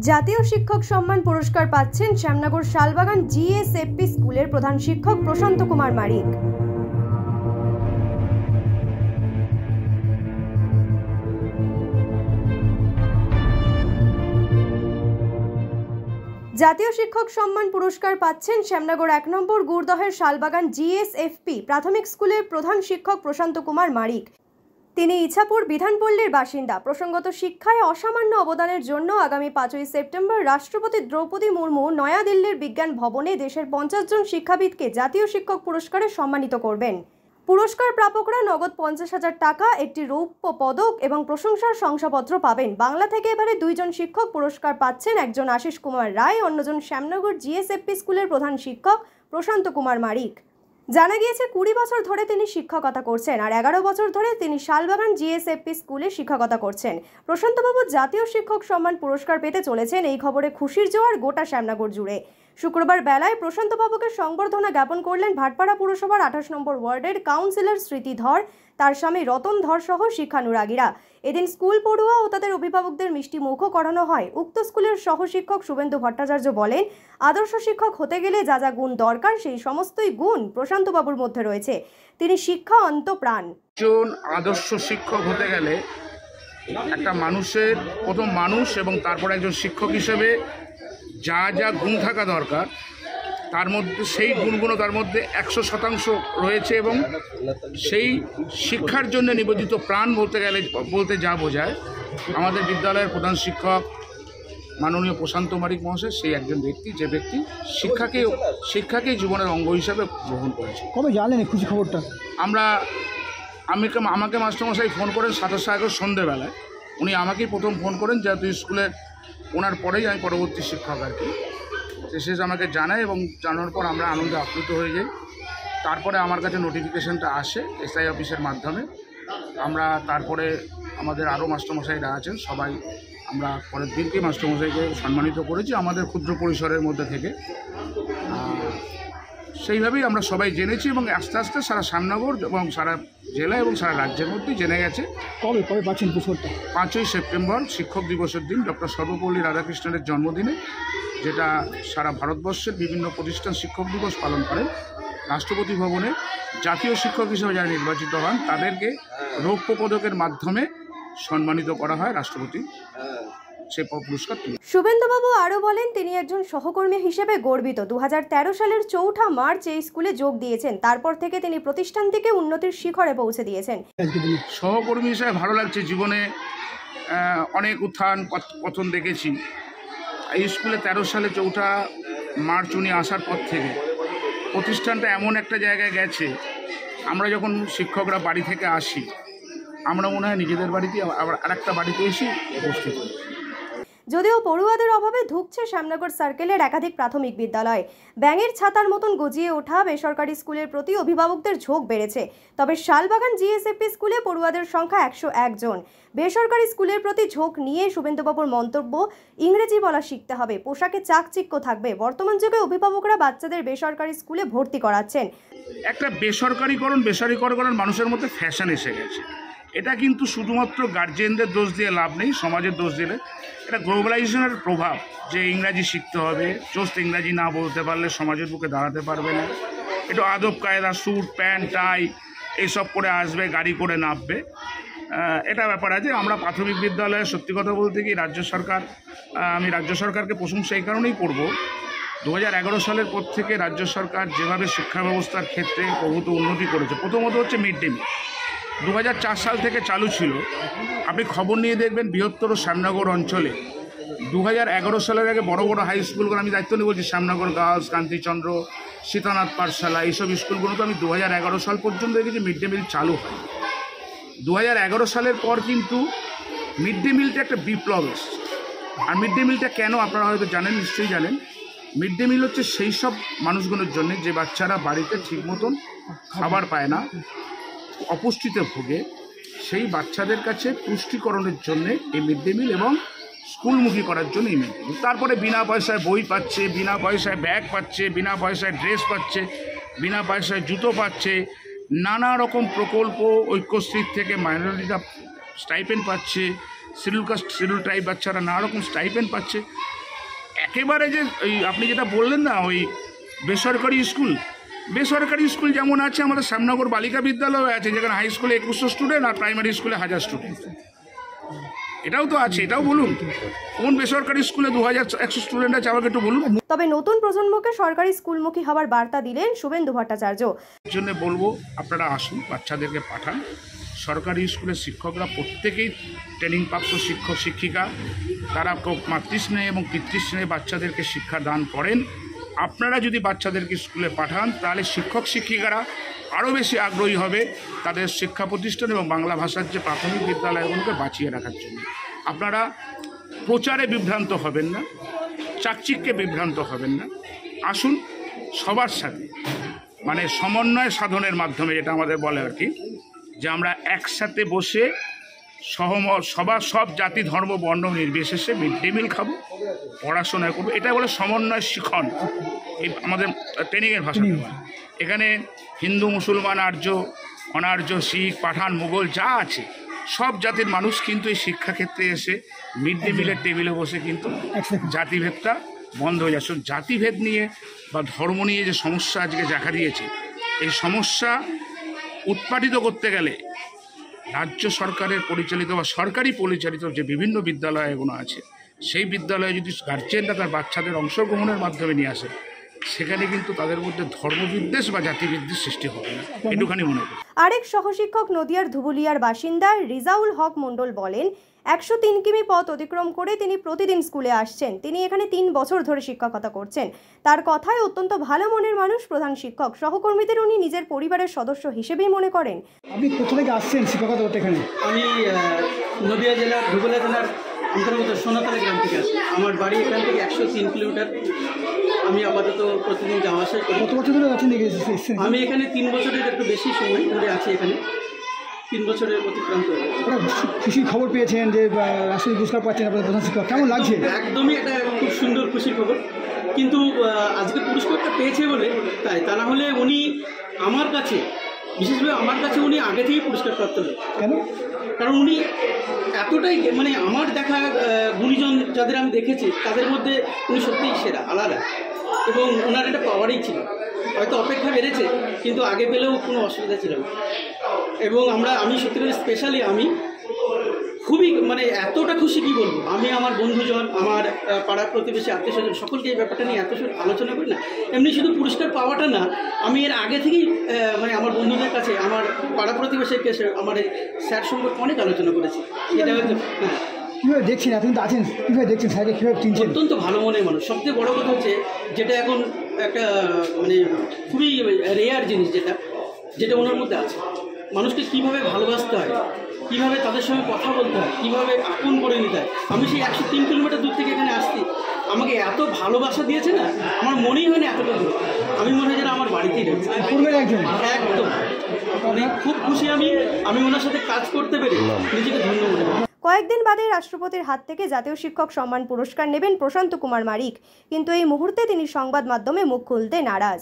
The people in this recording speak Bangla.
জাতীয় শিক্ষক সম্মান পুরস্কার পাচ্ছেন শ্যামনগর শালবাগান জিএসএফপি স্কুলের প্রধান শিক্ষক প্রশান্ত কুমার মারিক। জাতীয় শিক্ষক সম্মান পুরস্কার পাচ্ছেন শ্যামনগর ১ নম্বর গুড়দহের শালবাগান জিএসএফপি প্রাথমিক স্কুলের প্রধান শিক্ষক প্রশান্ত কুমার মারিক। তিনি ইছাপুর বিধানপল্লীর বাসিন্দা। প্রসঙ্গত, শিক্ষায় অসামান্য অবদানের জন্য আগামী ৫ই সেপ্টেম্বর রাষ্ট্রপতি দ্রৌপদী মুর্মু নয়াদিল্লির বিজ্ঞান ভবনে দেশের ৫০ জন শিক্ষাবিদকে জাতীয় শিক্ষক পুরস্কারে সম্মানিত করবেন। পুরস্কার প্রাপকরা নগদ ৫০,০০০ টাকা, একটি রৌপ্য পদক এবং প্রশংসার শংসাপত্র পাবেন। বাংলা থেকে এবারে ২ জন শিক্ষক পুরস্কার পাচ্ছেন, একজন আশিস কুমার রায়, অন্যজন শ্যামনগর জিএসএফপি স্কুলের প্রধান শিক্ষক প্রশান্ত কুমার মারিক। জানা গিয়েছে ২০ বছর ধরে তিনি শিক্ষকতা করছেন আর ১১ বছর ধরে তিনি শালবাগান জিএসএফপি স্কুলে শিক্ষকতা করছেন। প্রশান্তবাবু জাতীয় শিক্ষক সম্মান পুরস্কার পেতে চলেছেন, এই খবরে খুশির জোয়ার গোটা শ্যামনগর জুড়ে। শুক্রবার বেলায় প্রশান্তবাবুকে সংবর্ধনা জ্ঞাপন করলেন ভাটপাড়া পুরসভার ২৮ নম্বর ওয়ার্ডের কাউন্সিলর স্মৃতি ধর, তার স্বামী রতন ধর সহ শিক্ষানুরাগীরা। এদিন স্কুল পড়ুয়া ও তাদের অভিভাবকদের মিষ্টি মুখও করানো হয়। উক্ত স্কুলের সহশিক্ষক শুভেন্দু ভট্টাচার্য বলেন, আদর্শ শিক্ষক হতে গেলে যা যা গুণ দরকার সেই সমস্তই গুণ প্রশান্তবাবুর মধ্যে রয়েছে। তিনি শিক্ষা অন্তপ্রাণ। একজন আদর্শ শিক্ষক হতে গেলে একটা মানুষের প্রথম মানুষ এবং তারপরে একজন শিক্ষক হিসেবে যা যা গুণ থাকা দরকার তার মধ্যে সেই গুণগুলো তার মধ্যে ১০০% রয়েছে এবং সেই শিক্ষার জন্য নিবেদিত প্রাণ বলতে যা বোঝায় আমাদের বিদ্যালয়ের প্রধান শিক্ষক মাননীয় প্রশান্ত মারিক মহাশয় সেই একজন ব্যক্তি, যে ব্যক্তি শিক্ষাকে জীবনের অঙ্গ হিসাবে গ্রহণ করেছে। কবে জানলেন খুশি খবরটা? আমাকে মাস্টারমশাই ফোন করেন ২৭ আগস্ট সন্ধ্যেবেলায়। উনি আমাকেই প্রথম ফোন করেন, যেহেতু স্কুলের ওনার পরেই আমি পরবর্তী শিক্ষক আর কি। শেষ আমাকে জানায় এবং জানানোর পর আমরা আনন্দে আপ্লুত হয়ে যাই। তারপরে আমার কাছে নোটিফিকেশানটা আসে এসআই অফিসের মাধ্যমে। আমরা তারপরে আমাদের আরও মাস্টারমশাইরা আছেন, সবাই আমরা পরের দিনকে মাস্টারমশাইকে সম্মানিত করেছি আমাদের ক্ষুদ্র পরিসরের মধ্যে থেকে। সেইভাবেই আমরা সবাই জেনেছি এবং আস্তে আস্তে সারা শ্যামনগর এবং সারা জেলা এবং সারা রাজ্যের মধ্যেই জেনে গেছে। কবে পাচ্ছেন পুরস্কারটা? ৫ই সেপ্টেম্বর শিক্ষক দিবসের দিন, ডক্টর সর্বপল্লী রাধাকৃষ্ণনের জন্মদিনে, যেটা সারা ভারতবর্ষের বিভিন্ন প্রতিষ্ঠান শিক্ষক দিবস পালন করেন। রাষ্ট্রপতি ভবনে জাতীয় শিক্ষক হিসেবে যারা নির্বাচিত হন তাদেরকে রৌপ্য পদকের মাধ্যমে সম্মানিত করা হয় রাষ্ট্রপতি সেই পুরস্কার। শুভেন্দুবাবু আরও বলেন, তিনি একজন সহকর্মী হিসেবে গর্বিত। ২০১৩ সালের ৪ঠা মার্চ এই স্কুলে যোগ দিয়েছেন। তারপর থেকে তিনি প্রতিষ্ঠানটিকে উন্নতির শিখরে পৌঁছে দিয়েছেন। সহকর্মী হিসেবে ভালো লাগছে। জীবনে অনেক উত্থান পতন দেখেছি। এই স্কুলে ১৩ সালে ৪ঠা মার্চ উনি আসার পর থেকে প্রতিষ্ঠানটা এমন একটা জায়গায় গেছে, আমরা যখন শিক্ষকরা বাড়ি থেকে আসি আমরা মনে হয় নিজেদের বাড়িতে আবার আরেকটা বাড়িতে এসে উপস্থিত হই। যদিও পড়ুয়াদের অভাবে ধুঁকছে শ্যামনগর সার্কেলের একাধিক প্রাথমিক বিদ্যালয়। ব্যাঙের ছাতার মতন গজিয়ে ওঠা বেসরকারি স্কুলের প্রতি অভিভাবকদের ঝোঁক বেড়েছে। তবে শালবাগান জিএসএফপি স্কুলে পড়ুয়াদের সংখ্যা ১০১ জন। বেসরকারি স্কুলের প্রতি ঝোঁক নিয়ে শুভেন্দুবাবুর মন্তব্য, ইংরেজি বলা শিখতে হবে, পোশাকে চাকচিক্য থাকবে। বর্তমান যুগে অভিভাবকরা বাচ্চাদের বেসরকারি স্কুলে ভর্তি করাচ্ছেন। একটা বেসরকারিকরণ মানুষের মধ্যে ফ্যাশন এসে গেছে। এটা কিন্তু শুধুমাত্র গার্জেনদের দোষ দিয়ে লাভ নেই, সমাজের দোষ দিলে। এটা গ্লোবালাইজেশনের প্রভাব, যে ইংরাজি শিখতে হবে, চোস্ত ইংরাজি না বলতে পারলে সমাজের বুকে দাঁড়াতে পারবে না। একটু আদব কায়দা, স্যুট প্যান্ট টাই এইসব করে আসবে, গাড়ি করে নামবে, এটা ব্যাপার আছে। আমরা প্রাথমিক বিদ্যালয়ে সত্যি কথা বলতে কি আমি রাজ্য সরকারকে প্রশংসা এই কারণেই করব, ২০১১ সালের পর থেকে রাজ্য সরকার যেভাবে শিক্ষা ব্যবস্থার ক্ষেত্রে প্রভূত উন্নতি করেছে। প্রথমত হচ্ছে মিড ডে মিল ২০০৪ সাল থেকে চালু ছিল। আপনি খবর নিয়ে দেখবেন বৃহত্তর শ্যামনগর অঞ্চলে ২০১১ সালের আগে বড় বড় হাই স্কুলগুলো, আমি দায়িত্ব নিয়ে বলছি, শ্যামনগর গার্লস, কান্তিচন্দ্র, সীতানাথ পাঠশালা, এইসব স্কুলগুলো তো আমি ২০১১ সাল পর্যন্ত দেখেছি মিড ডে মিল চালু হয়। ২০১১ সালের পর কিন্তু মিড ডে মিলটা একটা বিপ্লব এসেছে। আর মিড ডে মিলটা কেন আপনারা হয়তো জানেন, নিশ্চয়ই জানেন। মিড ডে মিল হচ্ছে সেই সব মানুষগুলোর জন্য যে বাচ্চারা বাড়িতে ঠিক মতন খাবার পায় না, অপুষ্টিতে ভোগে, সেই বাচ্চাদের কাছে পুষ্টিকরণের জন্য এই মিড ডে মিল এবং স্কুলমুখী করার জন্য এই মিড ডে মিল। তারপরে বিনা পয়সায় বই পাচ্ছে, বিনা পয়সায় ব্যাগ পাচ্ছে, বিনা পয়সায় ড্রেস পাচ্ছে, বিনা পয়সায় জুতো পাচ্ছে, নানা রকম প্রকল্প ঐক্যশ্রী থেকে মাইনরিটিরা স্টাইপেন্ড পাচ্ছে, শিডিউল কাস্ট শিডিউল ট্রাইব বাচ্চারা নানা রকম স্টাইপেন্ড পাচ্ছে। একেবারে যে ওই আপনি যেটা বললেন না, ওই বেসরকারি স্কুল যেমন আছে, আমাদের শ্যামনগর বালিকা বিদ্যালয় আছে, যেখানে হাই স্কুলে 2100 স্টুডেন্ট আর প্রাইমারি স্কুলে 1000 স্টুডেন্ট। এটাও তো আছে, এটাও বলুন কোন বেসরকারি স্কুলে 2100 স্টুডেন্ট আছে, আমাকে একটু বলুন। তবে নতুন প্রজন্মকে সরকারি স্কুলমুখী হওয়ার বার্তা দিলেন শুভেন্দু ভট্টাচার্য। এর জন্য বলবো আপনারা আসুন, বাচ্চাদেরকে পাঠান। সরকারি স্কুলের শিক্ষকরা প্রত্যেকেই ট্রেনিং প্রাপ্ত শিক্ষক শিক্ষিকা, তারা মাতৃস্নেহে এবং পিতৃস্নেহে বাচ্চাদেরকে শিক্ষা দান করেন। আপনারা যদি বাচ্চাদেরকে স্কুলে পাঠান তাহলে শিক্ষক শিক্ষিকারা আরও বেশি আগ্রহী হবে তাদের শিক্ষা প্রতিষ্ঠান এবং বাংলা ভাষার যে প্রাথমিক বিদ্যালয়গুলোকে বাঁচিয়ে রাখার জন্য। আপনারা প্রচারে বিভ্রান্ত হবেন না, চাকচিক্যে বিভ্রান্ত হবেন না। আসুন সবার সাথে, মানে সমন্বয় সাধনের মাধ্যমে, যেটা আমাদের বলে আর কি, যে আমরা একসাথে বসে সব জাতি ধর্ম বর্ণ নির্বিশেষে মিড ডে মিল খাবো, পড়াশোনা করবো। এটা বলে সমন্বয় শিখন, এই আমাদের ট্রেনিংয়ের ভাষা। এখানে হিন্দু, মুসলমান, আর্য, অনার্য, শিখ, পাঠান, মুঘল যা আছে সব জাতির মানুষ কিন্তু এই শিক্ষাক্ষেত্রে এসে মিড ডে মিলের টেবিলে বসে কিন্তু জাতিভেদটা বন্ধ হয়ে যাচ্ছে। জাতিভেদ নিয়ে বা ধর্ম নিয়ে যে সমস্যা আজকে দেখা দিয়েছে, এই সমস্যা উৎপাটিত করতে গেলে রাজ্য সরকারের পরিচালিত বা সরকারি পরিচালিত যে বিভিন্ন বিদ্যালয়গুলো আছে, সেই বিদ্যালয়ে যদি গার্জেনরা তার বাচ্চাদের অংশগ্রহণের মাধ্যমে নিয়ে আসে, সেখানে কিন্তু তাদের মধ্যে ধর্মবিদ্বেষ বা জাতিবিদ্বেষ সৃষ্টি হবে না, একটুখানি মনে করি। আরেক সহশিক্ষক নদিয়ার ধুবুলিয়ার বাসিন্দা রিজাউল হক মণ্ডল বলেন, 103 কিমি পথ অতিক্রম করে তিনি প্রতিদিন স্কুলে আসছেন। তিনি এখানে 3 বছর ধরে শিক্ষকতা করছেন। তার কথায় অত্যন্ত ভালো মনের মানুষ প্রধান শিক্ষক। সহকর্মীদের উনি নিজের পরিবারের সদস্য হিসেবেই মনে করেন। আপনি কোথা থেকে আসছেন শিক্ষকতা করতে এখানে? আমি নদিয়া জেলার ধুবুলিয়া জেলার অন্তর্গত সোনাতলা গ্রাম থেকে আসি। আমার বাড়ি এখান থেকে 103 কিলোমিটার। আমি আপাতত প্রতিদিন যাওয়া আসা করি। কত বছর ধরে আছেন? আমি এখানে 3 বছরের একটু বেশি সময় ধরে আছি এখানে, 3 বছরের অতিক্রান্ত। খুশির খবর পেয়েছেন যে রাষ্ট্রীয় পুরস্কার পাচ্ছেন আপনাদের প্রধান শিক্ষক, কেমন লাগছে? একদমই একটা খুব সুন্দর খুশির খবর। কিন্তু আজকে পুরস্কারটা পেয়েছে বলে তাই, তা না হলে উনি আমার কাছে, বিশেষভাবে আমার কাছে উনি আগে থেকেই পুরস্কার প্রাপ্ত হন। কেন? কারণ উনি এতটাই, মানে আমার দেখা গুণীজন যাদের আমি দেখেছি তাদের মধ্যে উনি সত্যিই সেরা, আলাদা, এবং ওনার একটা পাওয়ারই ছিল। হয়তো অপেক্ষা বেড়েছে, কিন্তু আগে পেলেও কোনো অসুবিধা ছিল না। এবং আমি সত্যি করে স্পেশালি আমি খুবই, মানে এতটা খুশি কি বলবো, আমি আমার বন্ধুজন, আমার পাড়া প্রতিবেশী, আত্মীয় স্বজন সকলকে এই ব্যাপারটা নিয়ে এত আলোচনা করি না। এমনি শুধু পুরস্কার পাওয়াটা না, আমি এর আগে থেকেই মানে আমার বন্ধুদের কাছে, আমার পাড়া প্রতিবেশীর কাছে আমার এই স্যার সম্পর্কে অনেক আলোচনা করেছি। এটা হয়তো কীভাবে দেখছেন? আপনি তো আছেন, কীভাবে দেখছেন স্যারকে, কীভাবে চিনছেন? অত্যন্ত ভালো মনের মানুষ। সবচেয়ে বড় কথা হচ্ছে, যেটা এখন একটা মানে খুবই রেয়ার জিনিস, যেটা ওনার মধ্যে আছে, মানুষকে কীভাবে ভালোবাসতে হয়, কীভাবে তাদের সঙ্গে কথা বলতে হয়, কীভাবে আপন করে নিতে হয়। আমি সেই 103 কিলোমিটার দূর থেকে এখানে আসছি, আমাকে এত ভালোবাসা দিয়েছে না, আমার মনেই হয় না এতটা দূর। আমি মনে হয় যেন আমার বাড়িতেই রয়েছে। একজন একদম, মানে খুব খুশি আমি ওনার সাথে কাজ করতে পেরে নিজেকে ধন্য মনে করি। কয়েকদিন বাদে রাষ্ট্রপতির হাত থেকে জাতীয় শিক্ষক সম্মান পুরস্কার নেবেন প্রশান্ত কুমার মারিক, কিন্তু এই মুহূর্তে তিনি সংবাদ মাধ্যমে মুখ খুলতে নারাজ।